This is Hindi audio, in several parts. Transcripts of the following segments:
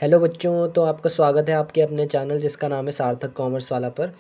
हेलो बच्चों, तो आपका स्वागत है आपके अपने चैनल जिसका नाम है सार्थक कॉमर्स वाला पर।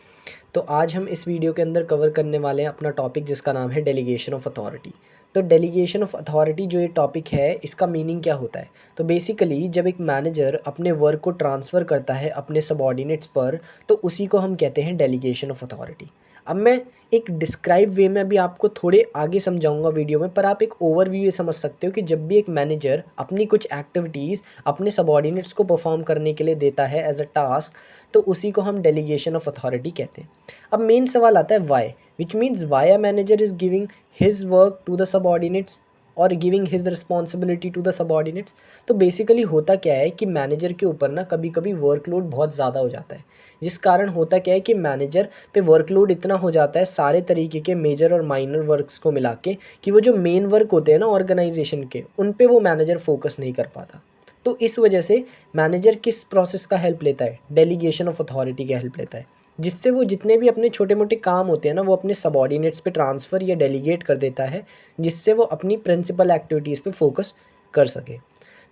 तो आज हम इस वीडियो के अंदर कवर करने वाले हैं अपना टॉपिक जिसका नाम है डेलीगेशन ऑफ अथॉरिटी। तो डेलीगेशन ऑफ अथॉरिटी जो ये टॉपिक है इसका मीनिंग क्या होता है। तो बेसिकली जब एक मैनेजर अपने वर्क को ट्रांसफ़र करता है अपने सबॉर्डिनेट्स पर, तो उसी को हम कहते हैं डेलीगेशन ऑफ अथॉरिटी। अब मैं एक डिस्क्राइब वे में अभी आपको थोड़े आगे समझाऊंगा वीडियो में, पर आप एक ओवरव्यू ये समझ सकते हो कि जब भी एक मैनेजर अपनी कुछ एक्टिविटीज़ अपने सबॉर्डिनेट्स को परफॉर्म करने के लिए देता है एज अ टास्क, तो उसी को हम डेलीगेशन ऑफ अथॉरिटी कहते हैं। अब मेन सवाल आता है why, which means why a manager is giving his work to the subordinates और giving his responsibility to the subordinates. तो बेसिकली होता क्या है कि मैनेजर के ऊपर ना कभी कभी वर्कलोड बहुत ज़्यादा हो जाता है, जिस कारण होता क्या है कि मैनेजर पे वर्कलोड इतना हो जाता है सारे तरीके के मेजर और माइनर वर्क्स को मिला के, कि वो जो मेन वर्क होते हैं ना ऑर्गेनाइजेशन के, उन पे वो मैनेजर फोकस नहीं कर पाता। तो इस वजह से मैनेजर किस प्रोसेस का हेल्प लेता है, डेलीगेशन ऑफ अथॉरिटी का हेल्प लेता है, जिससे वो जितने भी अपने छोटे मोटे काम होते हैं ना वो अपने सबॉर्डिनेट्स पे ट्रांसफ़र या डेलीगेट कर देता है, जिससे वो अपनी प्रिंसिपल एक्टिविटीज़ पे फोकस कर सके।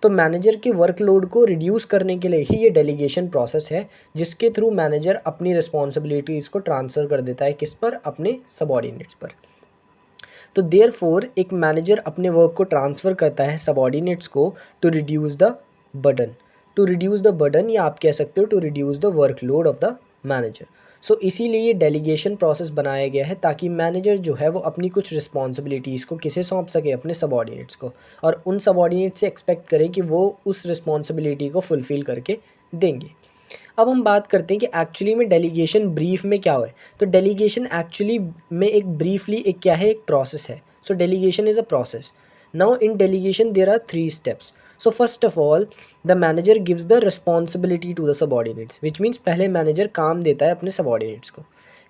तो मैनेजर के वर्कलोड को रिड्यूस करने के लिए ही ये डेलीगेशन प्रोसेस है, जिसके थ्रू मैनेजर अपनी रिस्पॉन्सिबिलिटीज़ को ट्रांसफ़र कर देता है किस पर, अपने सबॉर्डिनेट्स पर। तो देयरफॉर एक मैनेजर अपने वर्क को ट्रांसफ़र करता है सबॉर्डिनेट्स को टू रिड्यूस द बर्डन, या आप कह सकते हो to reduce the workload of the manager. So इसीलिए ये डेलीगेशन प्रोसेस बनाया गया है, ताकि मैनेजर जो है वो अपनी कुछ रिस्पॉन्सिबिलिटीज़ को किसे सौंप सके, अपने सबॉर्डिनेट्स को, और उन सबॉर्डिनेट्स से एक्सपेक्ट करे कि वो उस रिस्पॉन्सिबिलिटी को फुलफ़िल करके देंगे। अब हम बात करते हैं कि एक्चुअली में डेलीगेशन ब्रीफ में क्या हुआ है। तो डेलीगेशन एक्चुअली में एक ब्रीफली एक क्या है, एक प्रोसेस है। So delegation is a process. Now in delegation there are 3 steps. So first of all the manager gives the responsibility to the subordinates, which means पहले मैनेजर काम देता है अपने सबॉर्डिनेट्स को।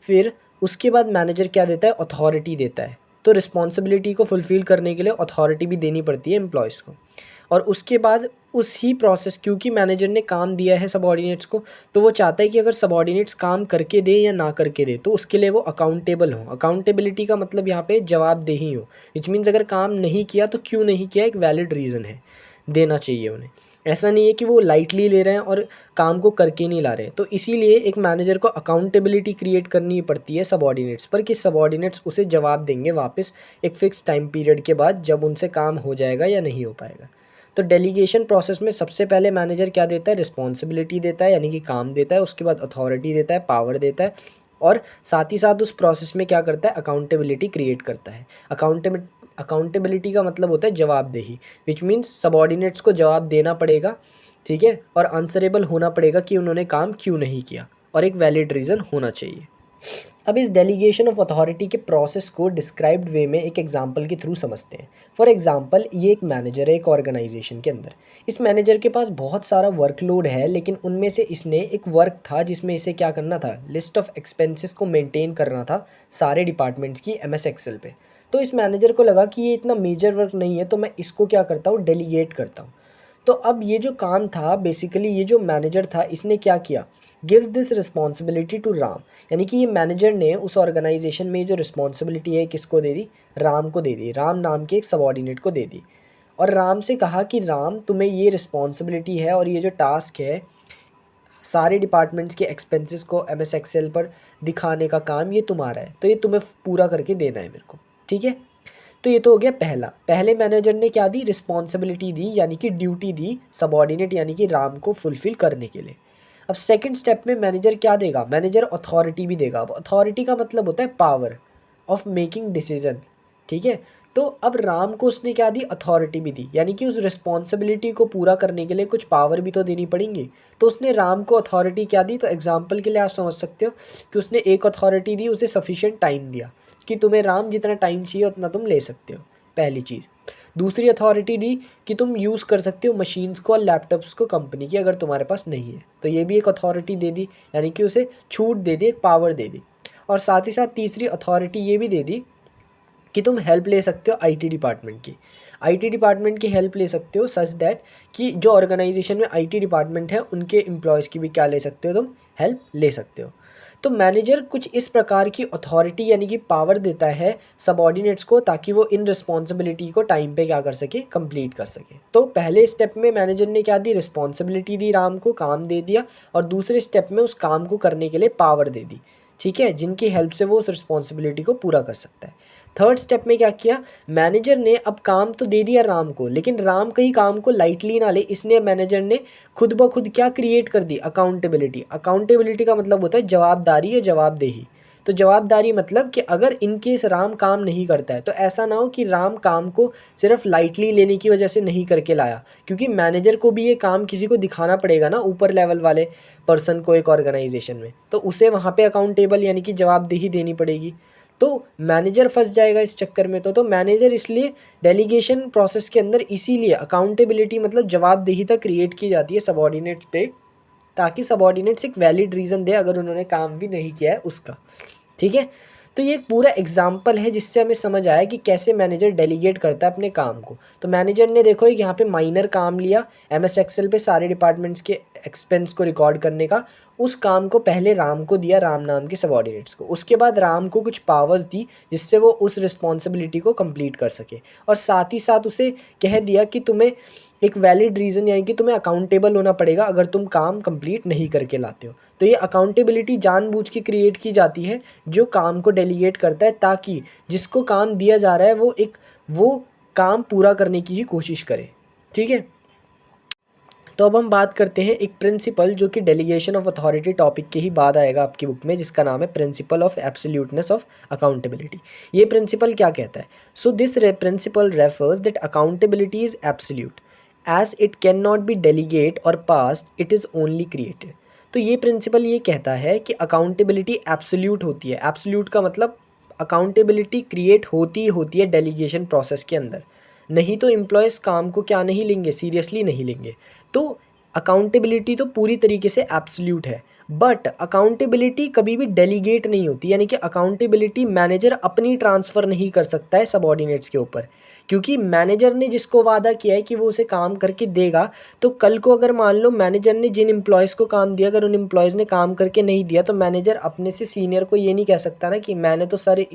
फिर उसके बाद मैनेजर क्या देता है, अथॉरिटी देता है। तो रिस्पॉन्सिबिलिटी को फुलफ़िल करने के लिए अथॉरिटी भी देनी पड़ती है एम्प्लॉयज़ को। और उसके बाद उसी प्रोसेस, क्योंकि मैनेजर ने काम दिया है सबॉर्डिनेट्स को, तो वो चाहता है कि अगर सबॉर्डिनेट्स काम करके दे या ना करके दे, तो उसके लिए वो अकाउंटेबल हो। अकाउंटेबिलिटी का मतलब यहाँ पे जवाबदेही हो, विच मीन्स अगर काम नहीं किया तो क्यों नहीं किया, एक वैलिड रीज़न है, देना चाहिए उन्हें। ऐसा नहीं है कि वो लाइटली ले रहे हैं और काम को करके नहीं ला रहे हैं। तो इसीलिए एक मैनेजर को अकाउंटेबिलिटी क्रिएट करनी पड़ती है सबॉर्डिनेट्स पर, कि सबॉर्डिनेट्स उसे जवाब देंगे वापस एक फ़िक्स टाइम पीरियड के बाद, जब उनसे काम हो जाएगा या नहीं हो पाएगा। तो डेलीगेशन प्रोसेस में सबसे पहले मैनेजर क्या देता है, रिस्पॉन्सिबिलिटी देता है, यानी कि काम देता है। उसके बाद अथॉरिटी देता है, पावर देता है, और साथ ही साथ उस प्रोसेस में क्या करता है, अकाउंटेबिलिटी क्रिएट करता है। अकाउंटेबिलिटी का मतलब होता है जवाबदेही, विच मीन्स सबॉर्डिनेट्स को जवाब देना पड़ेगा, ठीक है, और आंसरेबल होना पड़ेगा कि उन्होंने काम क्यों नहीं किया, और एक वैलिड रीज़न होना चाहिए। अब इस डेलीगेशन ऑफ अथॉरिटी के प्रोसेस को डिस्क्राइब्ड वे में एक एग्जांपल के थ्रू समझते हैं। फॉर एग्जांपल, ये एक मैनेजर है एक ऑर्गेनाइजेशन के अंदर। इस मैनेजर के पास बहुत सारा वर्कलोड है, लेकिन उनमें से इसने एक वर्क था जिसमें इसे क्या करना था, लिस्ट ऑफ एक्सपेंसेस को मेंटेन करना था सारे डिपार्टमेंट्स की MS एक्सेल पे। तो इस मैनेजर को लगा कि ये इतना मेजर वर्क नहीं है, तो मैं इसको क्या करता हूँ, डेलीगेट करता हूँ। तो अब ये जो काम था, बेसिकली ये जो मैनेजर था इसने क्या किया, gives this responsibility to Ram, यानी कि ये मैनेजर ने उस ऑर्गेनाइजेशन में जो रिस्पॉन्सिबिलिटी है किसको दे दी, राम को दे दी, राम नाम के एक सबॉर्डिनेट को दे दी। और राम से कहा कि राम, तुम्हें ये रिस्पॉन्सिबिलिटी है और ये जो टास्क है सारे डिपार्टमेंट्स के एक्सपेंसेस को MS एक्सेल पर दिखाने का काम, ये तुम्हारा है, तो ये तुम्हें पूरा करके देना है मेरे को, ठीक है। तो ये तो हो गया पहला। पहले मैनेजर ने क्या दी, रिस्पॉन्सिबिलिटी दी, यानी कि ड्यूटी दी सबॉर्डिनेट यानी कि राम को फुलफ़िल करने के लिए। अब सेकंड स्टेप में मैनेजर क्या देगा, मैनेजर अथॉरिटी भी देगा। अब अथॉरिटी का मतलब होता है पावर ऑफ मेकिंग डिसीजन, ठीक है। तो अब राम को उसने क्या दी, अथॉरिटी भी दी, यानी कि उस रिस्पॉन्सिबिलिटी को पूरा करने के लिए कुछ पावर भी तो देनी पड़ेंगी। तो उसने राम को अथॉरिटी क्या दी, तो एग्जाम्पल के लिए आप समझ सकते हो कि उसने एक अथॉरिटी दी, उसे सफिशिएंट टाइम दिया कि तुम्हें राम जितना टाइम चाहिए उतना तुम ले सकते हो, पहली चीज़। दूसरी अथॉरिटी दी कि तुम यूज़ कर सकते हो मशीन्स को और लैपटॉप्स को कंपनी की, अगर तुम्हारे पास नहीं है तो ये भी एक अथॉरिटी दे दी, यानी कि उसे छूट दे दी, एक पावर दे दी। और साथ ही साथ तीसरी अथॉरिटी ये भी दे दी कि तुम हेल्प ले सकते हो IT डिपार्टमेंट की, IT डिपार्टमेंट की हेल्प ले सकते हो, सच दैट कि जो ऑर्गेनाइजेशन में IT डिपार्टमेंट है उनके एम्प्लॉयज़ की भी क्या ले सकते हो, तुम हेल्प ले सकते हो। तो मैनेजर कुछ इस प्रकार की अथॉरिटी यानी कि पावर देता है सबॉर्डिनेट्स को, ताकि वो इन रिस्पॉन्सिबिलिटी को टाइम पे क्या कर सके, कंप्लीट कर सके। तो पहले स्टेप में मैनेजर ने क्या दी, रिस्पॉन्सिबिलिटी दी, राम को काम दे दिया, और दूसरे स्टेप में उस काम को करने के लिए पावर दे दी, ठीक है, जिनकी हेल्प से वो उस रिस्पॉन्सिबिलिटी को पूरा कर सकता है। थर्ड स्टेप में क्या किया, मैनेजर ने अब काम तो दे दिया राम को, लेकिन राम कहीं काम को लाइटली ना ले, इसलिए मैनेजर ने खुद ब खुद क्या क्रिएट कर दी, अकाउंटेबिलिटी। अकाउंटेबिलिटी का मतलब होता है जवाबदारी या जवाबदेही। तो जवाबदारी मतलब कि अगर इन केस राम काम नहीं करता है तो ऐसा ना हो कि राम काम को सिर्फ लाइटली लेने की वजह से नहीं करके लाया, क्योंकि मैनेजर को भी ये काम किसी को दिखाना पड़ेगा ना, ऊपर लेवल वाले पर्सन को एक ऑर्गेनाइजेशन में, तो उसे वहाँ पे अकाउंटेबल यानी कि जवाबदेही देनी पड़ेगी। तो मैनेजर फंस जाएगा इस चक्कर में। तो मैनेजर इसलिए डेलीगेशन प्रोसेस के अंदर इसीलिए अकाउंटेबिलिटी मतलब जवाबदेहिता क्रिएट की जाती है सबॉर्डिनेट्स पे, ताकि सबॉर्डिनेट्स एक वैलिड रीज़न दे अगर उन्होंने काम भी नहीं किया है उसका, ठीक है। तो ये एक पूरा एग्जाम्पल है जिससे हमें समझ आया कि कैसे मैनेजर डेलीगेट करता है अपने काम को। तो मैनेजर ने देखो यहाँ पे माइनर काम लिया, MS एक्सेल पे सारे डिपार्टमेंट्स के एक्सपेंस को रिकॉर्ड करने का, उस काम को पहले राम को दिया, राम नाम के सबॉर्डिनेट्स को। उसके बाद राम को कुछ पावर्स दी जिससे वो उस रिस्पॉन्सिबिलिटी को कंप्लीट कर सके, और साथ ही साथ उसे कह दिया कि तुम्हें एक वैलिड रीज़न यानी कि तुम्हें अकाउंटेबल होना पड़ेगा अगर तुम काम कंप्लीट नहीं करके लाते हो। तो ये अकाउंटेबिलिटी जानबूझ के क्रिएट की जाती है जो काम को डेलीगेट करता है, ताकि जिसको काम दिया जा रहा है वो काम पूरा करने की ही कोशिश करे, ठीक है। तो अब हम बात करते हैं एक प्रिंसिपल जो कि डेलीगेशन ऑफ अथॉरिटी टॉपिक के ही बाद आएगा आपकी बुक में, जिसका नाम है principle of absoluteness of accountability. ये प्रिंसिपल क्या कहता है, so this principle refers that accountability is absolute as it cannot be delegate और pass, it is only created. तो ये प्रिंसिपल ये कहता है कि अकाउंटेबिलिटी एब्सोल्यूट होती है। एब्सोल्यूट का मतलब अकाउंटेबिलिटी क्रिएट होती है डेलीगेशन प्रोसेस के अंदर, नहीं तो एम्प्लॉयज़ काम को क्या नहीं लेंगे, सीरियसली नहीं लेंगे। तो अकाउंटेबिलिटी तो पूरी तरीके से एब्सोल्यूट है, बट अकाउंटेबिलिटी कभी भी डेलीगेट नहीं होती, यानी कि अकाउंटेबिलिटी मैनेजर अपनी ट्रांसफ़र नहीं कर सकता है सबॉर्डिनेट्स के ऊपर, क्योंकि मैनेजर ने जिसको वादा किया है कि वो उसे काम करके देगा, तो कल को अगर मान लो मैनेजर ने जिन एम्प्लॉयज़ को काम दिया, अगर उन एम्प्लॉयज़ ने काम करके नहीं दिया, तो मैनेजर अपने से सीनियर को ये नहीं कह सकता ना कि मैंने तो सर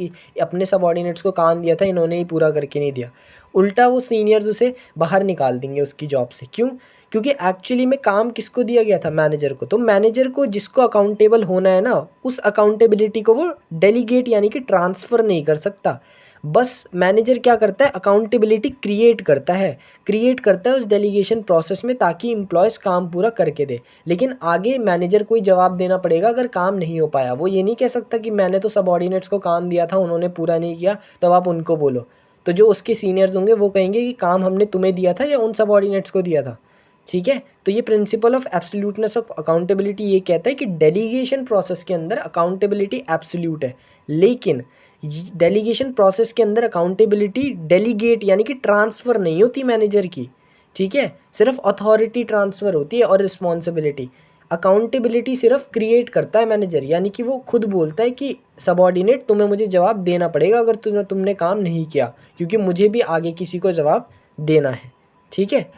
अपने सबॉर्डिनेट्स को काम दिया था, इन्होंने ही पूरा करके नहीं दिया। उल्टा वो सीनियर्स उसे बाहर निकाल देंगे उसकी जॉब से। क्यों? क्योंकि एक्चुअली में काम किसको दिया गया था, मैनेजर को। तो मैनेजर को जिसको अकाउंटेबल होना है ना, उस अकाउंटेबिलिटी को वो डेलीगेट यानी कि ट्रांसफ़र नहीं कर सकता। बस मैनेजर क्या करता है, अकाउंटेबिलिटी क्रिएट करता है उस डेलीगेशन प्रोसेस में, ताकि एम्प्लॉयज़ काम पूरा करके दे। लेकिन आगे मैनेजर को ही जवाब देना पड़ेगा अगर काम नहीं हो पाया। वो ये नहीं कह सकता कि मैंने तो सबऑर्डिनेट्स को काम दिया था, उन्होंने पूरा नहीं किया, तो आप उनको बोलो। तो जो उसके सीनियर्स होंगे वो कहेंगे कि काम हमने तुम्हें दिया था या उन सबऑर्डिनेट्स को दिया था, ठीक है। तो ये principal of absoluteness of accountability ये कहता है कि डेलीगेशन प्रोसेस के अंदर अकाउंटेबिलिटी एब्सोल्यूट है, लेकिन डेलीगेशन प्रोसेस के अंदर अकाउंटेबिलिटी डेलीगेट यानी कि ट्रांसफ़र नहीं होती मैनेजर की, ठीक है। सिर्फ अथॉरिटी ट्रांसफ़र होती है और रिस्पॉन्सिबिलिटी। अकाउंटेबिलिटी सिर्फ क्रिएट करता है मैनेजर, यानी कि वो खुद बोलता है कि सबऑर्डिनेट तुम्हें मुझे जवाब देना पड़ेगा अगर तुमने काम नहीं किया, क्योंकि मुझे भी आगे किसी को जवाब देना है, ठीक है।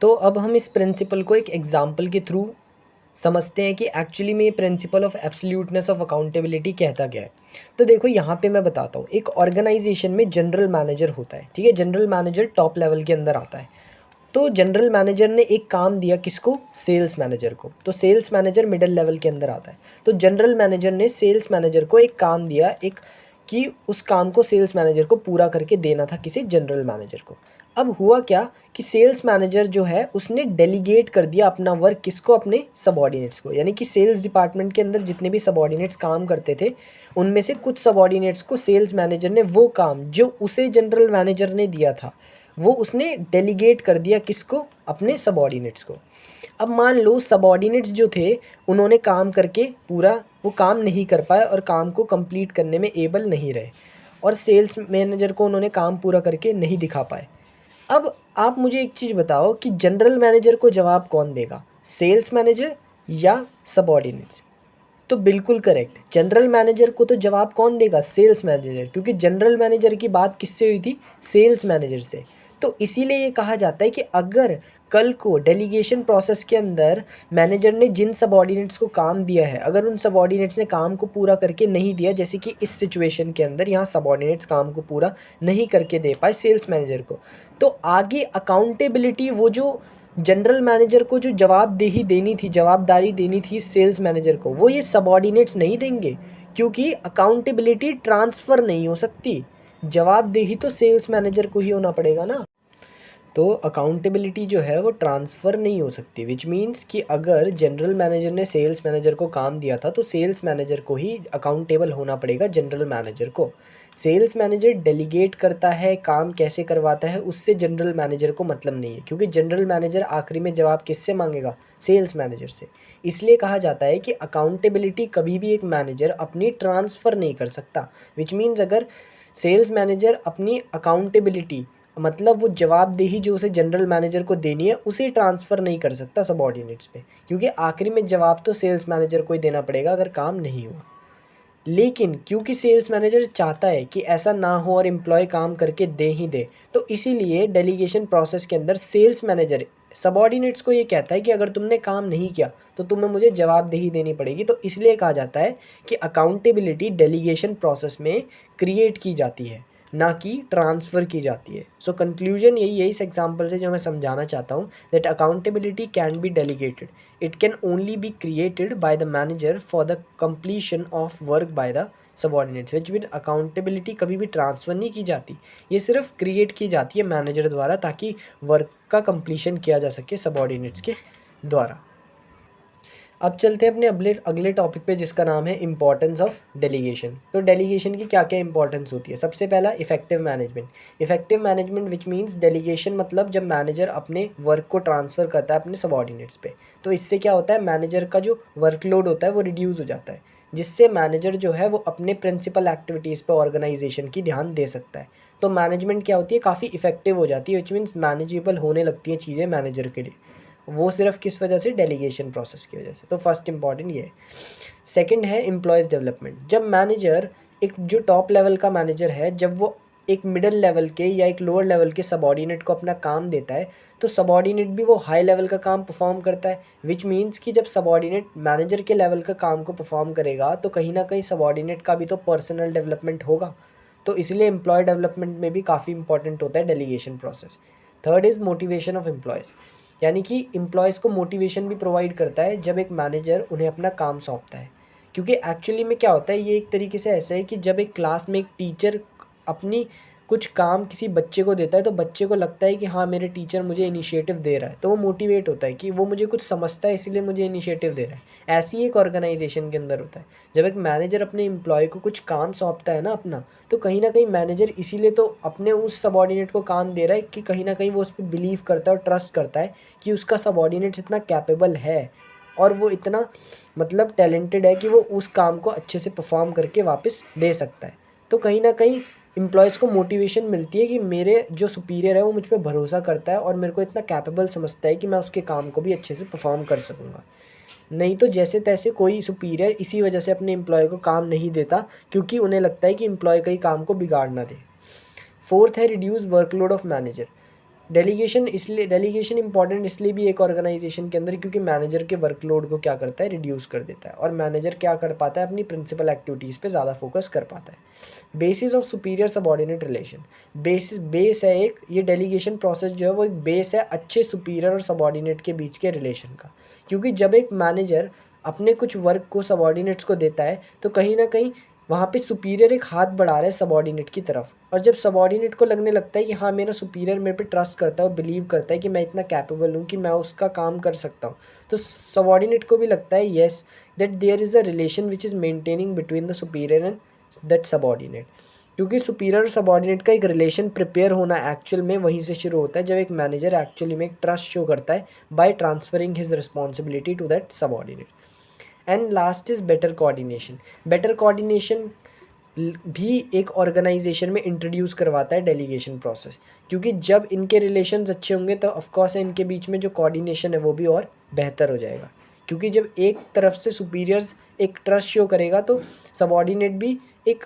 तो अब हम इस प्रिंसिपल को एक एग्जाम्पल के थ्रू समझते हैं कि एक्चुअली में ये principal of absoluteness of accountability कहता क्या है। तो देखो यहाँ पे मैं बताता हूँ, एक ऑर्गेनाइजेशन में जनरल मैनेजर होता है, ठीक है। जनरल मैनेजर टॉप लेवल के अंदर आता है। तो जनरल मैनेजर ने एक काम दिया किसको, सेल्स मैनेजर को। तो सेल्स मैनेजर मिडिल लेवल के अंदर आता है। तो जनरल मैनेजर ने सेल्स मैनेजर को एक काम दिया, एक कि उस काम को सेल्स मैनेजर को पूरा करके देना था किसी जनरल मैनेजर को। अब हुआ क्या कि सेल्स मैनेजर जो है उसने डेलीगेट कर दिया अपना वर्क किसको, अपने सबऑर्डिनेट्स को। यानी कि सेल्स डिपार्टमेंट के अंदर जितने भी सबऑर्डिनेट्स काम करते थे, उनमें से कुछ सबऑर्डिनेट्स को सेल्स मैनेजर ने वो काम जो उसे जनरल मैनेजर ने दिया था वो उसने डेलीगेट कर दिया किसको, अपने सबऑर्डिनेट्स को। अब मान लो सबऑर्डिनेट्स जो थे उन्होंने काम करके पूरा वो काम नहीं कर पाए और काम को कंप्लीट करने में एबल नहीं रहे, और सेल्स मैनेजर को उन्होंने काम पूरा करके नहीं दिखा पाए। अब आप मुझे एक चीज़ बताओ कि जनरल मैनेजर को जवाब कौन देगा, सेल्स मैनेजर या सबऑर्डिनेट्स? तो बिल्कुल करेक्ट, जनरल मैनेजर को तो जवाब कौन देगा, सेल्स मैनेजर, क्योंकि जनरल मैनेजर की बात किससे हुई थी, सेल्स मैनेजर से। तो इसीलिए ये कहा जाता है कि अगर कल को डेलीगेशन प्रोसेस के अंदर मैनेजर ने जिन सबॉर्डिनेट्स को काम दिया है, अगर उन सबॉर्डिनेट्स ने काम को पूरा करके नहीं दिया, जैसे कि इस सिचुएशन के अंदर यहाँ सबॉर्डिनेट्स काम को पूरा नहीं करके दे पाए सेल्स मैनेजर को, तो आगे अकाउंटेबिलिटी, वो जो जनरल मैनेजर को जो जवाबदेही देनी थी, जवाबदारी देनी थी सेल्स मैनेजर को, वो ये सबॉर्डिनेट्स नहीं देंगे, क्योंकि अकाउंटेबिलिटी ट्रांसफ़र नहीं हो सकती। जवाबदेही तो सेल्स मैनेजर को ही होना पड़ेगा ना। तो अकाउंटेबिलिटी जो है वो ट्रांसफ़र नहीं हो सकती, विच मीन्स कि अगर जनरल मैनेजर ने सेल्स मैनेजर को काम दिया था तो सेल्स मैनेजर को ही अकाउंटेबल होना पड़ेगा जनरल मैनेजर को। सेल्स मैनेजर डेलीगेट करता है, काम कैसे करवाता है, उससे जनरल मैनेजर को मतलब नहीं है, क्योंकि जनरल मैनेजर आखिरी में जवाब किससे मांगेगा? सेल्स मैनेजर से। इसलिए कहा जाता है कि अकाउंटेबिलिटी कभी भी एक मैनेजर अपनी ट्रांसफ़र नहीं कर सकता, विच मीन्स अगर सेल्स मैनेजर अपनी अकाउंटेबिलिटी, मतलब वो जवाबदेही जो उसे जनरल मैनेजर को देनी है, उसे ट्रांसफ़र नहीं कर सकता सबॉर्डिनेट्स पे, क्योंकि आखिरी में जवाब तो सेल्स मैनेजर को ही देना पड़ेगा अगर काम नहीं हुआ। लेकिन क्योंकि सेल्स मैनेजर चाहता है कि ऐसा ना हो और एम्प्लॉय काम करके दे ही दे, तो इसीलिए डेलीगेशन प्रोसेस के अंदर सेल्स मैनेजर सबॉर्डिनेट्स को ये कहता है कि अगर तुमने काम नहीं किया तो तुम्हें मुझे जवाबदेही देनी पड़ेगी। तो इसलिए कहा जाता है कि अकाउंटेबिलिटी डेलीगेशन प्रोसेस में क्रिएट की जाती है, ना कि ट्रांसफ़र की जाती है। सो कंक्लूजन यही है इस एग्जांपल से जो मैं समझाना चाहता हूँ, that accountability can be delegated, it can only be created by the manager for the completion of work by the subordinates, which mean accountability कभी भी ट्रांसफ़र नहीं की जाती, ये सिर्फ क्रिएट की जाती है मैनेजर द्वारा, ताकि वर्क का कंप्लीशन किया जा सके सबॉर्डिनेट्स के द्वारा। अब चलते हैं अपने अगले टॉपिक पे, जिसका नाम है इंपॉर्टेंस ऑफ डेलीगेशन। तो डेलीगेशन की क्या क्या इंपॉर्टेंस होती है? सबसे पहला effective management. Effective management which means delegation, मतलब जब मैनेजर अपने वर्क को ट्रांसफ़र करता है अपने सबॉर्डिनेट्स पे, तो इससे क्या होता है, मैनेजर का जो वर्कलोड होता है वो रिड्यूस हो जाता है, जिससे मैनेजर जो है वो अपने प्रिंसिपल एक्टिविटीज़ पे ऑर्गेनाइजेशन की ध्यान दे सकता है। तो मैनेजमेंट क्या होती है, काफ़ी इफेक्टिव हो जाती है, विच मीन्स मैनेजेबल होने लगती हैं चीज़ें मैनेजर के लिए। वो सिर्फ किस वजह से? डेलीगेशन प्रोसेस की वजह से। तो फर्स्ट इंपॉर्टेंट ये है। सेकंड है एम्प्लॉयज़ डेवलपमेंट। जब मैनेजर, एक जो टॉप लेवल का मैनेजर है, जब वो एक मिडिल लेवल के या एक लोअर लेवल के सबॉर्डिनेट को अपना काम देता है, तो सबॉर्डिनेट भी वो हाई लेवल का काम परफॉर्म करता है, विच मीन्स कि जब सबॉर्डिनेट मैनेजर के लेवल का काम को परफॉर्म करेगा तो कहीं ना कहीं सबॉर्डिनेट का भी तो पर्सनल डेवलपमेंट होगा। तो इसलिए एम्प्लॉय डेवलपमेंट में भी काफ़ी इंपॉर्टेंट होता है delegation process. Third is motivation of employees, यानी कि एम्प्लॉयज़ को मोटिवेशन भी प्रोवाइड करता है जब एक मैनेजर उन्हें अपना काम सौंपता है। क्योंकि एक्चुअली में क्या होता है, ये एक तरीके से ऐसा है कि जब एक क्लास में एक टीचर अपनी कुछ काम किसी बच्चे को देता है, तो बच्चे को लगता है कि हाँ मेरे टीचर मुझे इनिशिएटिव दे रहा है, तो वो मोटिवेट होता है कि वो मुझे कुछ समझता है इसीलिए मुझे इनिशिएटिव दे रहा है। ऐसी एक ऑर्गेनाइजेशन के अंदर होता है, जब एक मैनेजर अपने एम्प्लॉय को कुछ काम सौंपता है ना अपना, तो कहीं ना कहीं मैनेजर इसीलिए तो अपने उस सबॉर्डिनेट को काम दे रहा है कि कहीं ना कहीं वो उस पर बिलीव करता है और ट्रस्ट करता है कि उसका सबॉर्डिनेट इतना कैपेबल है और वो इतना मतलब टैलेंटेड है कि वो उस काम को अच्छे से परफॉर्म करके वापस दे सकता है। तो कहीं ना कहीं एम्प्लॉयज़ को मोटिवेशन मिलती है कि मेरे जो सुपीरियर है वो मुझ पर भरोसा करता है और मेरे को इतना कैपेबल समझता है कि मैं उसके काम को भी अच्छे से परफॉर्म कर सकूँगा। नहीं तो जैसे तैसे कोई सुपीरियर इसी वजह से अपने एम्प्लॉय को काम नहीं देता, क्योंकि उन्हें लगता है कि एम्प्लॉय का ही काम को बिगाड़ ना दे। फोर्थ है reduce workload of manager. Delegation important इसलिए भी एक ऑर्गेनाइजेशन के अंदर, क्योंकि मैनेजर के वर्कलोड को क्या करता है, रिड्यूस कर देता है, और मैनेजर क्या कर पाता है, अपनी प्रिंसिपल एक्टिविटीज़ पे ज़्यादा फोकस कर पाता है। Basis of superior subordinate relation. Base है एक, ये डेलीगेशन प्रोसेस जो है वो एक बेस है अच्छे सुपीरियर और सबॉर्डिनेट के बीच के रिलेशन का, क्योंकि जब एक मैनेजर अपने कुछ वर्क को सबॉर्डिनेट्स को देता है तो कहीं ना कहीं वहाँ पे सुपीरियर एक हाथ बढ़ा रहा है सबॉर्डिनेट की तरफ, और जब सबॉर्डिनेट को लगने लगता है कि हाँ मेरा सुपीरियर मेरे पे ट्रस्ट करता है और बिलीव करता है कि मैं इतना कैपेबल हूँ कि मैं उसका काम कर सकता हूँ, तो सबॉर्डिनेट को भी लगता है yes that there is a relation which is maintaining between the superior and that subordinate. क्योंकि सुपीरियर और सबॉर्डिनेट का एक रिलेशन प्रिपेयर होना एक्चुअल में वहीं से शुरू होता है, जब एक मैनेजर एक्चुअली में एक ट्रस्ट शो करता है by transferring his responsibility to that subordinate. And last is better coordination. Better coordination भी एक ऑर्गेनाइजेशन में इंट्रोड्यूस करवाता है डेलीगेशन प्रोसेस, क्योंकि जब इनके रिलेशंस अच्छे होंगे तो ऑफकोर्स इनके बीच में जो कोऑर्डिनेशन है वो भी और बेहतर हो जाएगा। क्योंकि जब एक तरफ से सुपीरियर्स एक ट्रस्ट शो करेगा तो सबॉर्डिनेट भी एक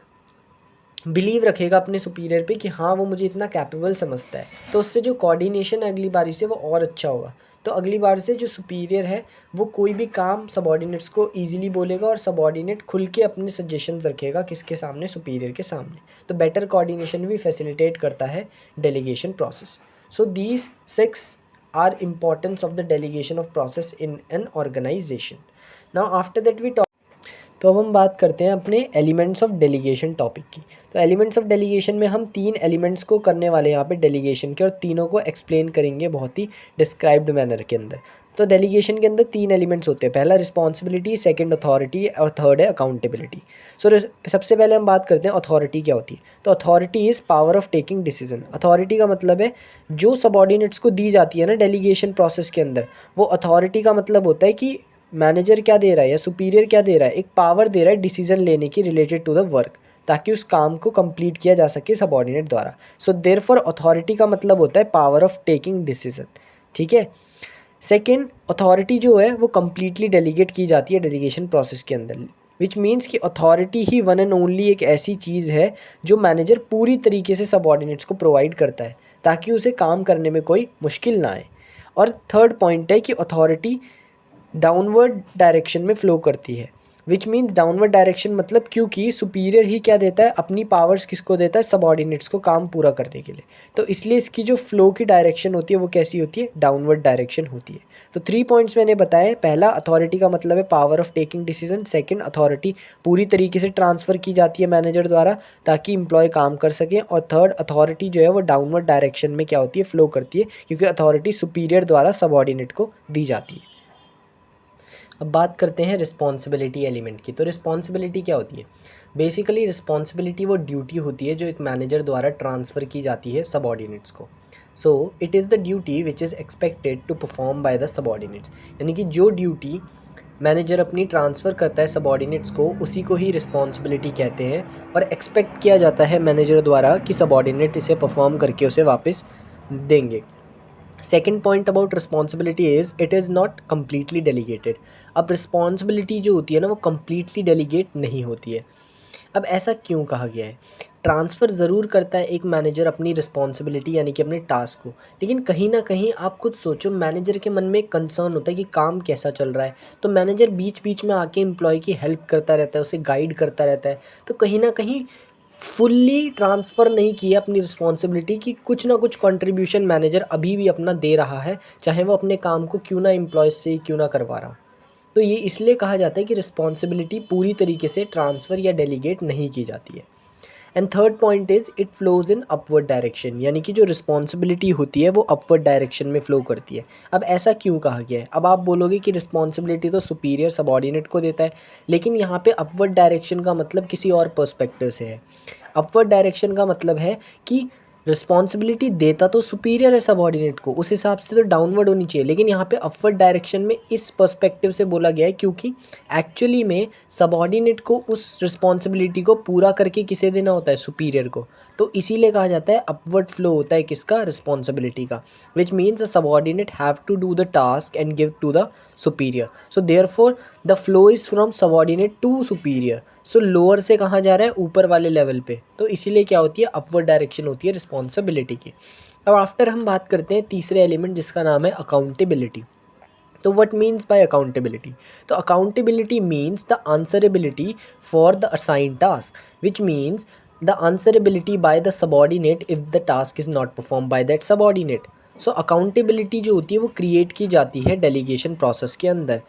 बिलीव रखेगा अपने सुपीरियर पे कि हाँ वो मुझे इतना कैपेबल समझता है, तो उससे जो कोऑर्डिनेशन है अगली बारी से वो और अच्छा होगा। तो अगली बार से जो सुपीरियर है वो कोई भी काम सबॉर्डिनेट्स को ईजिली बोलेगा और सबॉर्डिनेट खुल के अपने सजेशंस रखेगा किसके सामने, सुपीरियर के सामने। तो बेटर कोऑर्डिनेशन भी फैसिलिटेट करता है delegation process. So these 6 are importance of the delegation of process in an organisation. Now after that we, तो अब हम बात करते हैं अपने एलिमेंट्स ऑफ डेलीगेशन टॉपिक की। तो एलिमेंट्स ऑफ डेलीगेशन में हम 3 एलिमेंट्स को करने वाले हैं यहाँ पे डेलीगेशन के, और तीनों को एक्सप्लेन करेंगे बहुत ही डिस्क्राइब्ड मैनर के अंदर। तो डेलीगेशन के अंदर 3 एलिमेंट्स होते हैं, पहला रिस्पॉन्सिबिलिटी, सेकंड अथॉरिटी और थर्ड है अकाउंटेबिलिटी। सो सबसे पहले हम बात करते हैं अथॉरिटी क्या होती है। तो authority is power of taking decision. Authority का मतलब है जो सबॉर्डिनेट्स को दी जाती है ना डेलीगेशन प्रोसेस के अंदर, वो अथॉरिटी का मतलब होता है कि मैनेजर क्या दे रहा है या सुपीरियर क्या दे रहा है, एक पावर दे रहा है डिसीजन लेने की रिलेटेड टू द वर्क, ताकि उस काम को कंप्लीट किया जा सके सबॉर्डिनेट द्वारा। सो देयरफॉर अथॉरिटी का मतलब होता है पावर ऑफ टेकिंग डिसीजन। ठीक है। सेकेंड, अथॉरिटी जो है वो कम्प्लीटली डेलीगेट की जाती है डेलीगेशन प्रोसेस के अंदर, विच मीन्स कि authority he one and only एक ऐसी चीज़ है जो मैनेजर पूरी तरीके से सबॉर्डिनेट्स को प्रोवाइड करता है ताकि उसे काम करने में कोई मुश्किल ना आए। और थर्ड पॉइंट है कि अथॉरिटी डाउनवर्ड डायरेक्शन में फ़्लो करती है, विच मीन्स डाउनवर्ड डायरेक्शन मतलब क्योंकि सुपीरियर ही क्या देता है, अपनी पावर्स किसको देता है, सबॉर्डिनेट्स को काम पूरा करने के लिए। तो इसलिए इसकी जो फ्लो की डायरेक्शन होती है वो कैसी होती है, डाउनवर्ड डायरेक्शन होती है। तो 3 पॉइंट्स मैंने बताए, पहला अथॉरिटी का मतलब है power of taking decision, second authority पूरी तरीके से ट्रांसफ़र की जाती है मैनेजर द्वारा ताकि एम्प्लॉय काम कर सकें, और थर्ड अथॉरिटी जो है वो डाउनवर्ड डायरेक्शन में क्या होती है, फ्लो करती है, क्योंकि अथॉरिटी सुपीरियर द्वारा सबॉर्डिनेट को दी जाती है। अब बात करते हैं रिस्पॉन्सिबिलिटी एलिमेंट की। तो रिस्पॉन्सिबिलिटी क्या होती है, बेसिकली रिस्पॉन्सिबिलिटी वो ड्यूटी होती है जो एक मैनेजर द्वारा ट्रांसफ़र की जाती है सबॉर्डिनेट्स को। So it is the duty which is expected to perform by the subordinates, यानी कि जो ड्यूटी मैनेजर अपनी ट्रांसफ़र करता है सबॉर्डिनेट्स को, उसी को ही रिस्पॉन्सिबिलिटी कहते हैं, और एक्सपेक्ट किया जाता है मैनेजर द्वारा कि सबॉर्डिनेट इसे परफॉर्म करके उसे वापस देंगे। Second point about responsibility is it is not completely delegated. अब रिस्पॉन्सिबिलिटी जो होती है ना वो कम्प्लीटली डेलीगेट नहीं होती है। अब ऐसा क्यों कहा गया है, ट्रांसफ़र ज़रूर करता है एक मैनेजर अपनी रिस्पॉन्सिबिलिटी यानी कि अपने टास्क को, लेकिन कहीं ना कहीं आप खुद सोचो मैनेजर के मन में एक कंसर्न होता है कि काम कैसा चल रहा है, तो मैनेजर बीच बीच में आके एम्प्लॉय की हेल्प करता रहता है, उसे गाइड करता रहता है। तो कहीं ना कहीं फुल्ली ट्रांसफ़र नहीं किया अपनी रिस्पॉन्सिबिलिटी की, कुछ ना कुछ कंट्रीब्यूशन मैनेजर अभी भी अपना दे रहा है, चाहे वो अपने काम को क्यों ना एम्प्लॉयज़ से ही क्यों ना करवा रहा हो। तो ये इसलिए कहा जाता है कि रिस्पॉन्सिबिलिटी पूरी तरीके से ट्रांसफ़र या डेलीगेट नहीं की जाती है। And third point is it flows in upward direction, यानी कि जो रिस्पॉन्सिबिलिटी होती है वो अपवर्ड डायरेक्शन में फ़्लो करती है। अब ऐसा क्यों कहा गया है, अब आप बोलोगे कि रिस्पॉन्सिबिलिटी तो सुपीरियर सबॉर्डिनेट को देता है, लेकिन यहाँ पे अपवर्ड डायरेक्शन का मतलब किसी और पर्सपेक्टिव से है। अपवर्ड डायरेक्शन का मतलब है कि रिस्पॉन्सिबिलिटी देता तो सुपीरियर है सबॉर्डिनेट को, उस हिसाब से तो डाउनवर्ड होनी चाहिए, लेकिन यहाँ पे अपवर्ड डायरेक्शन में इस पर्सपेक्टिव से बोला गया है क्योंकि एक्चुअली में सबॉर्डिनेट को उस रिस्पॉन्सिबिलिटी को पूरा करके किसे देना होता है, सुपीरियर को। तो इसीलिए कहा जाता है अपवर्ड फ्लो होता है किसका, रिस्पॉन्सिबिलिटी का, which means a subordinate have to do the task and give to the superior. So therefore the flow is from subordinate to superior. So lower से कहाँ जा रहा है, ऊपर वाले लेवल पे, तो इसीलिए क्या होती है, अपवर्ड डायरेक्शन होती है रिस्पॉन्सिबिलिटी की। अब आफ्टर हम बात करते हैं तीसरे एलिमेंट जिसका नाम है अकाउंटेबिलिटी। तो व्हाट मीन्स बाय अकाउंटेबिलिटी, तो accountability means the answerability for the assign task, which means the answerability bye the subordinate if the task is not perform by that subordinate. So accountability जो होती है वो क्रिएट की जाती है डेलीगेशन प्रोसेस के अंदर।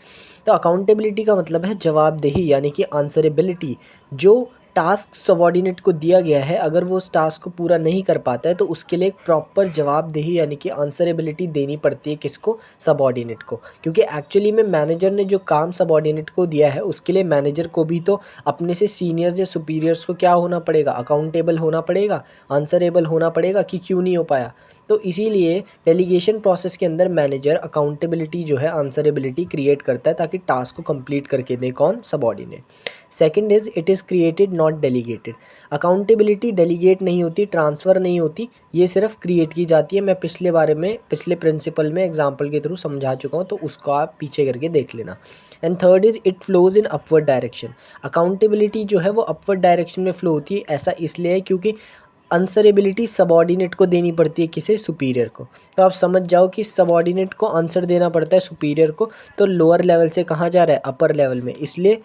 तो अकाउंटेबिलिटी का मतलब है जवाबदेही, यानी कि आंसरेबिलिटी। जो टास्क सबॉर्डिनेट को दिया गया है, अगर वो उस टास्क को पूरा नहीं कर पाता है तो उसके लिए एक प्रॉपर जवाबदेही यानी कि आंसरेबिलिटी देनी पड़ती है किसको, सबॉर्डिनेट को, क्योंकि एक्चुअली में मैनेजर ने जो काम सबॉर्डिनेट को दिया है उसके लिए मैनेजर को भी तो अपने से सीनियर्स या सुपीरियर्स को क्या होना पड़ेगा, अकाउंटेबल होना पड़ेगा, आंसरेबल होना पड़ेगा कि क्यों नहीं हो पाया। तो इसीलिए डेलीगेशन प्रोसेस के अंदर मैनेजर अकाउंटेबिलिटी जो है, आंसरेबिलिटी क्रिएट करता है ताकि टास्क को कंप्लीट करके दे कौन, subordinate. Second is it is created not delegated. Accountability delegate नहीं होती, ट्रांसफ़र नहीं होती, ये सिर्फ क्रिएट की जाती है। मैं पिछले प्रिंसिपल में एग्जांपल के थ्रू समझा चुका हूँ, तो उसको आप पीछे करके देख लेना। And third is it flows in upward direction. Accountability जो है वो अपवर्ड डायरेक्शन में फ़्लो होती है। ऐसा इसलिए है क्योंकि आंसरेबिलिटी सबॉर्डिनेट को देनी पड़ती है, किसे, सुपीरियर को। तो आप समझ जाओ कि सबॉर्डिनेट को आंसर देना पड़ता है सुपीरियर को, तो लोअर लेवल से कहाँ जा रहा है, अपर लेवल में। इसलिए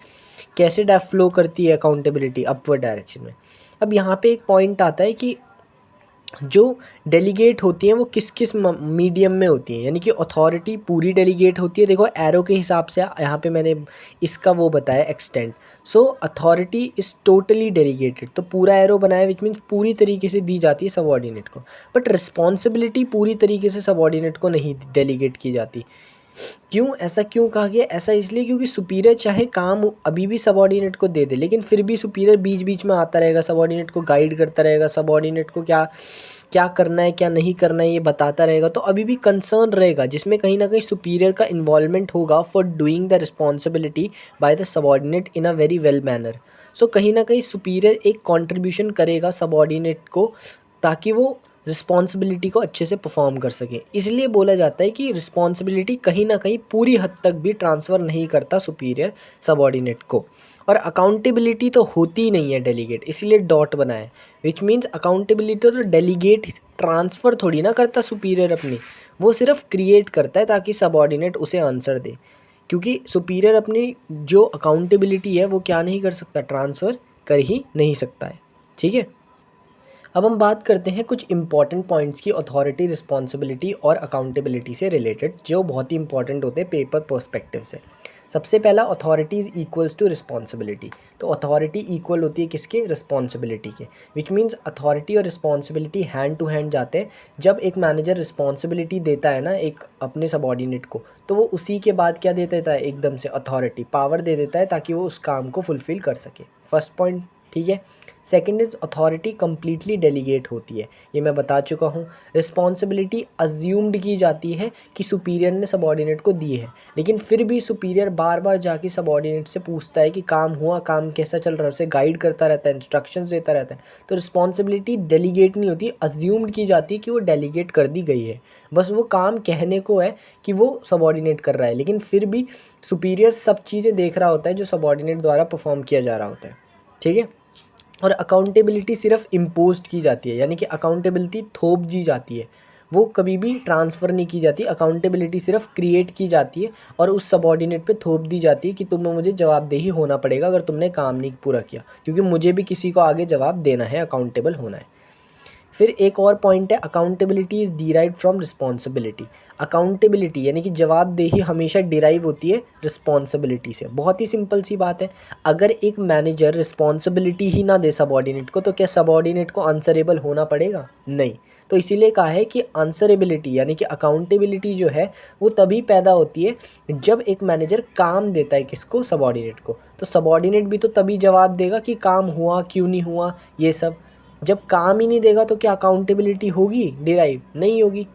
कैसे फ्लो करती है अकाउंटेबिलिटी, अपवर्ड डायरेक्शन में। अब यहाँ पे एक पॉइंट आता है कि जो डेलीगेट होती हैं वो किस किस मीडियम में होती हैं, यानी कि अथॉरिटी पूरी डेलीगेट होती है। देखो एरो के हिसाब से यहाँ पे मैंने इसका वो बताया extent. So authority is totally delegated, तो पूरा एरो बनाया विच मीन्स पूरी तरीके से दी जाती है सबॉर्डिनेट को। बट रिस्पॉन्सिबिलिटी पूरी तरीके से सबॉर्डिनेट को नहीं डेलीगेट की जाती। क्यों, ऐसा क्यों कहा गया? ऐसा इसलिए क्योंकि सुपीरियर चाहे काम अभी भी सबॉर्डिनेट को दे दे, लेकिन फिर भी सुपीरियर बीच बीच में आता रहेगा, सबॉर्डिनेट को गाइड करता रहेगा, सबॉर्डिनेट को क्या क्या करना है क्या नहीं करना है ये बताता रहेगा। तो अभी भी कंसर्न रहेगा जिसमें कहीं ना कहीं सुपीरियर का इन्वॉल्वमेंट होगा for doing the responsibility by the subordinate in a very well manner. So कहीं ना कहीं सुपीरियर एक कॉन्ट्रीब्यूशन करेगा सबॉर्डिनेट को, ताकि वो रिस्पॉन्सिबिलिटी को अच्छे से परफॉर्म कर सके। इसलिए बोला जाता है कि रिस्पॉन्सिबिलिटी कहीं ना कहीं पूरी हद तक भी ट्रांसफ़र नहीं करता सुपीरियर सबॉर्डिनेट को। और अकाउंटेबिलिटी तो होती ही नहीं है डेलीगेट, इसीलिए डॉट बनाए, विच मीन्स अकाउंटेबिलिटी तो डेलीगेट ट्रांसफ़र थोड़ी ना करता सुपीरियर अपनी, वो सिर्फ क्रिएट करता है ताकि सबॉर्डिनेट उसे आंसर दे। क्योंकि सुपीरियर अपनी जो अकाउंटेबिलिटी है वो क्या नहीं कर सकता, ट्रांसफ़र कर ही नहीं सकता है। ठीक है, अब हम बात करते हैं कुछ इंपॉर्टेंट पॉइंट्स की अथॉरिटी, रिस्पॉन्सिबिलिटी और अकाउंटेबिलिटी से रिलेटेड, जो बहुत ही इंपॉर्टेंट होते हैं पेपर पर्सपेक्टिव से। सबसे पहला, authority is equals to responsibility. तो अथॉरिटी इक्वल होती है किसके, रिस्पॉन्सिबिलिटी के, विच मीन्स अथॉरिटी और रिस्पॉन्सिबिलिटी हैंड टू हैंड जाते हैं। जब एक मैनेजर रिस्पॉन्सिबिलिटी देता है ना एक अपने सबॉर्डिनेट को, तो वो उसी के बाद क्या दे देता है, एकदम से अथॉरिटी, पावर दे देता है ताकि वो उस काम को फुलफ़िल कर सके। फर्स्ट पॉइंट, ठीक है। Second is authority completely delegate होती है, ये मैं बता चुका हूँ। रिस्पॉन्सिबिलिटी अज्यूम्ड की जाती है कि सुपीरियर ने सबॉर्डिनेट को दी है, लेकिन फिर भी सुपीरियर बार बार जाके सबॉर्डिनेट से पूछता है कि काम हुआ, काम कैसा चल रहा है, उसे गाइड करता रहता है, इंस्ट्रक्शंस देता रहता है। तो रिस्पॉन्सिबिलिटी डेलीगेट नहीं होती, अज्यूम्ड की जाती है कि वो डेलीगेट कर दी गई है। बस वो काम कहने को है कि वो सबॉर्डिनेट कर रहा है, लेकिन फिर भी सुपीरियर सब चीज़ें देख रहा होता है जो सबॉर्डिनेट द्वारा परफॉर्म किया जा रहा होता है। ठीक है। और अकाउंटेबिलिटी सिर्फ इम्पोज्ड की जाती है, यानी कि अकाउंटेबिलिटी थोप दी जाती है, वो कभी भी ट्रांसफ़र नहीं की जाती। अकाउंटेबिलिटी सिर्फ क्रिएट की जाती है और उस सबॉर्डिनेट पे थोप दी जाती है कि तुम्हें मुझे जवाबदेही होना पड़ेगा अगर तुमने काम नहीं पूरा किया, क्योंकि मुझे भी किसी को आगे जवाब देना है, अकाउंटेबल होना है। फिर एक और पॉइंट है, accountability is derive from responsibility. Accountability यानी कि जवाबदेही हमेशा डिराइव होती है रिस्पॉन्सिबिलिटी से। बहुत ही सिंपल सी बात है, अगर एक मैनेजर रिस्पॉन्सिबिलिटी ही ना दे सबॉर्डिनेट को, तो क्या सबॉर्डिनेट को आंसरेबल होना पड़ेगा? नहीं। तो इसीलिए कहा है कि आंसरेबिलिटी यानी कि अकाउंटेबिलिटी जो है वो तभी पैदा होती है जब एक मैनेजर काम देता है किसको, सबॉर्डिनेट को। तो सबॉर्डिनेट भी तो तभी जवाब देगा कि काम हुआ क्यों नहीं हुआ, ये सब। जब काम ही नहीं देगा तो क्या अकाउंटेबिलिटी होगी डिराइव? नहीं होगी।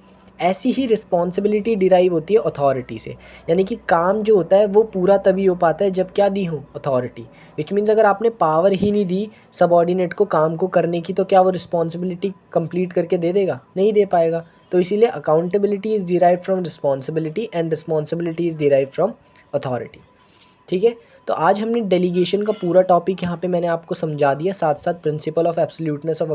ऐसी ही रिस्पॉन्सिबिलिटी डिराइव होती है अथॉरिटी से, यानी कि काम जो होता है वो पूरा तभी हो पाता है जब क्या दी हो, अथॉरिटी। विच मीन्स अगर आपने पावर ही नहीं दी सबॉर्डिनेट को काम को करने की, तो क्या वो रिस्पॉन्सिबिलिटी कंप्लीट करके दे देगा? नहीं दे पाएगा। तो इसीलिए accountability is derive from responsibility and responsibility is derive from authority. ठीक है, तो आज हमने डेलीगेशन का पूरा टॉपिक यहाँ पे मैंने आपको समझा दिया, साथ साथ principal of absoluteness of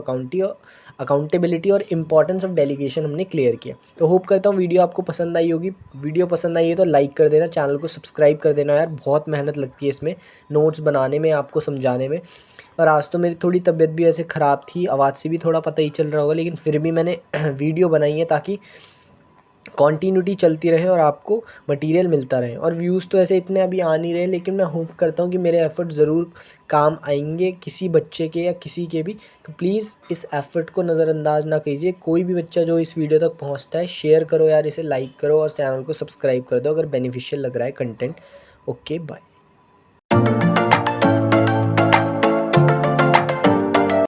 accountability और इंपॉर्टेंस ऑफ डेलीगेशन हमने क्लियर किया। तो होप करता हूँ वीडियो आपको पसंद आई होगी। वीडियो पसंद आई है तो लाइक कर देना, चैनल को सब्सक्राइब कर देना यार, बहुत मेहनत लगती है इसमें, नोट्स बनाने में, आपको समझाने में। और आज तो मेरी थोड़ी तबीयत भी ऐसे ख़राब थी, आवाज़ से भी थोड़ा पता ही चल रहा होगा, लेकिन फिर भी मैंने वीडियो बनाई है ताकि कॉन्टीन्यूटी चलती रहे और आपको मटेरियल मिलता रहे। और व्यूज़ तो ऐसे इतने अभी आ नहीं रहे, लेकिन मैं होप करता हूँ कि मेरे एफ़र्ट ज़रूर काम आएंगे किसी बच्चे के या किसी के भी। तो प्लीज़ इस एफ़र्ट को नज़रअंदाज ना कीजिए। कोई भी बच्चा जो इस वीडियो तक पहुँचता है, शेयर करो यार, इसे लाइक करो और चैनल को सब्सक्राइब कर दो अगर बेनिफिशियल लग रहा है कंटेंट। Okay, bye.